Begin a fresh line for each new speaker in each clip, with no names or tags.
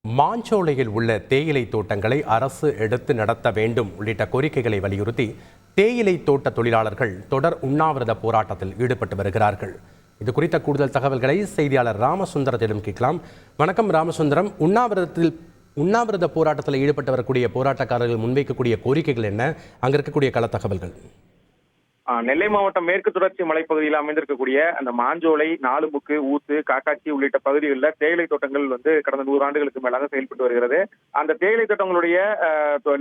மாஞ்சோலையில் உள்ள தேயிலை தோட்டங்களை அரசு எடுத்து நடத்த வேண்டும் உள்ளிட்ட கோரிக்கைகளை வலியுறுத்தி தேயிலை தோட்ட தொழிலாளர்கள் தொடர் உண்ணாவிரத போராட்டத்தில் ஈடுபட்டு வருகிறார்கள். இது குறித்த கூடுதல் தகவல்களை செய்தியாளர் ராமசுந்தரத்திடம் கேட்கலாம். வணக்கம் ராமசுந்தரம், உண்ணாவிரத போராட்டத்தில் ஈடுபட்டு வரக்கூடிய போராட்டக்காரர்கள் முன்வைக்கக்கூடிய கோரிக்கைகள் என்ன? அங்க இருக்கக்கூடிய கள தகவல்கள்.
நெல்லை மாவட்டம் மேற்கு தொடர்ச்சி மலைப்பகுதியில் அமைந்திருக்கக்கூடிய அந்த மாஞ்சோலை, நாலுமுக்கு, ஊத்து, காக்காட்சி உள்ளிட்ட பகுதிகளில் தேயிலை தோட்டங்கள் கடந்த 100 ஆண்டுகளுக்கு மேலாக செயல்பட்டு வருகிறது. அந்த தேயிலை தோட்டங்களுடைய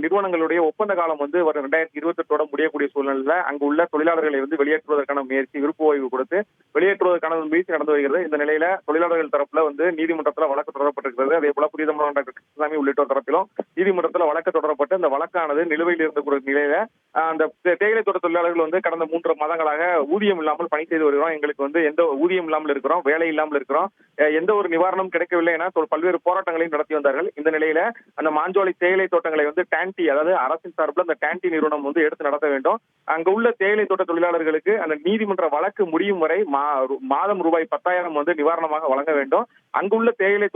நிறுவனங்களுடைய ஒப்பந்த காலம் வரும் 2028 முடியக்கூடிய சூழ்நிலையில அங்கு உள்ள தொழிலாளர்களை வெளியேற்றுவதற்கான முயற்சி, விருப்ப ஓய்வு கொடுத்து வெளியேற்றுவதற்கான முயற்சி நடந்து வருகிறது. இந்த நிலையில தொழிலாளர்கள் தரப்புல நீதிமன்றத்தில் வழக்கு தொடரப்பட்டிருக்கிறது. அதே போல புரிதமான டாக்டர் கிருஷ்ணசாமி உள்ளிட்டோர் தரப்பிலும் நீதிமன்றத்தில் வழக்கு தொடரப்பட்டு அந்த வழக்கானது நிலுவையில் இருந்த நிலையில அந்த தேயிலை தோட்ட தொழிலாளர்கள் கடந்த 3 மாதங்களாக ஊதியம் இல்லாமல் பணி செய்து வருகிறோம், எங்களுக்கு எந்த ஊதியம் இல்லாமல் இருக்கிறோம், வேலை இல்லாமல் இருக்கிறோம், எந்த ஒரு நிவாரணம் கிடைக்கவில்லை என பல்வேறு போராட்டங்களையும் நடத்தி வந்தார்கள். இந்த நிலையில அந்த மாஞ்சோலை தேயிலை தோட்டங்களை டான்டி, அதாவது அரசின் சார்பில் அந்த டான்டி நிறுவனம் எடுத்து நடத்த வேண்டும். அங்க உள்ள தேயிலை தோட்ட தொழிலாளர்களுக்கு அந்த நீதிமன்ற வழக்கு முடியும் வரை மாதம் ரூபாய் 10,000 நிவாரணமாக வழங்க வேண்டும். அங்குள்ள தேயிலை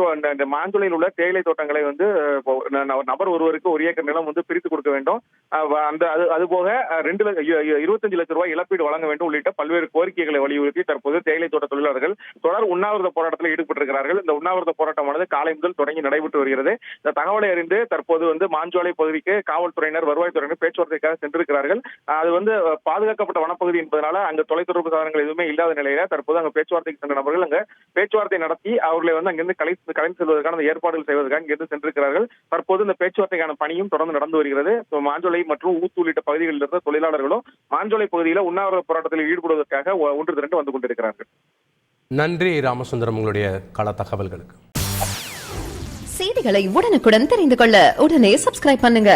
மாஞ்சோலையில் உள்ள தேயிலை தோட்டங்களை நபர் ஒருவருக்கு 1 ஏக்கர் நிலம் பிரித்து கொடுக்க வேண்டும். அதுபோக 25 லட்சம் ரூபாய் இழப்பீடு வழங்க வேண்டும் உள்ளிட்ட பல்வேறு கோரிக்கைகளை வலியுறுத்தி தற்போது தேயிலை தோட்ட தொழிலாளர்கள் தொடர் உண்ணாவிரத போராட்டத்தில் ஈடுபட்டிருக்கிறார்கள். இந்த உண்ணாவிரத போராட்டமானது காலை முதல் தொடங்கி நடைபெற்று வருகிறது. இந்த தகவலை அறிந்து தற்போது மாஞ்சோலை பகுதிக்கு காவல்துறையினர், வருவாய்த்துறையினர் பேச்சுவார்த்தைக்காக சென்றிருக்கிறார்கள். அது பாதுகாக்கப்பட்ட வனப்பகுதி என்பதனால அங்கு தொலைத்தொடர்பு சாதனங்கள் எதுவுமே இல்லாத நிலையில தற்போது அங்க பேச்சுவார்த்தைக்கு சென்ற நபர்கள் அங்க பேச்சுவார்த்தை நடத்தி அவர்களை அங்கிருந்து கலைந்து செல்வதற்கான ஏற்பாடுகள் செய்வதற்காக இங்கிருந்து சென்றிருக்கிறார்கள். தற்போது இந்த பேச்சுவார்த்தைக்கான பணியும் தொடர்ந்து நடந்து வருகிறது. மாஞ்சோலை மற்றும் ஊத்து உள்ளிட்ட பகுதிகளில் இருந்த தொழிலாளர்களும் மாஞ்சோலை பகுதியில் உண்ணாவிரத போராட்டத்தில் ஈடுபடுவதற்காக ஒன்று திரண்டு வந்து கொண்டிருக்கிறார்கள்.
நன்றி ராமசுந்தரம், உங்களுடைய கள தகவல்களுக்கு.
செய்திகளை உடனுக்குடன் தெரிந்து கொள்ள உடனே சப்ஸ்கிரைப் பண்ணுங்க.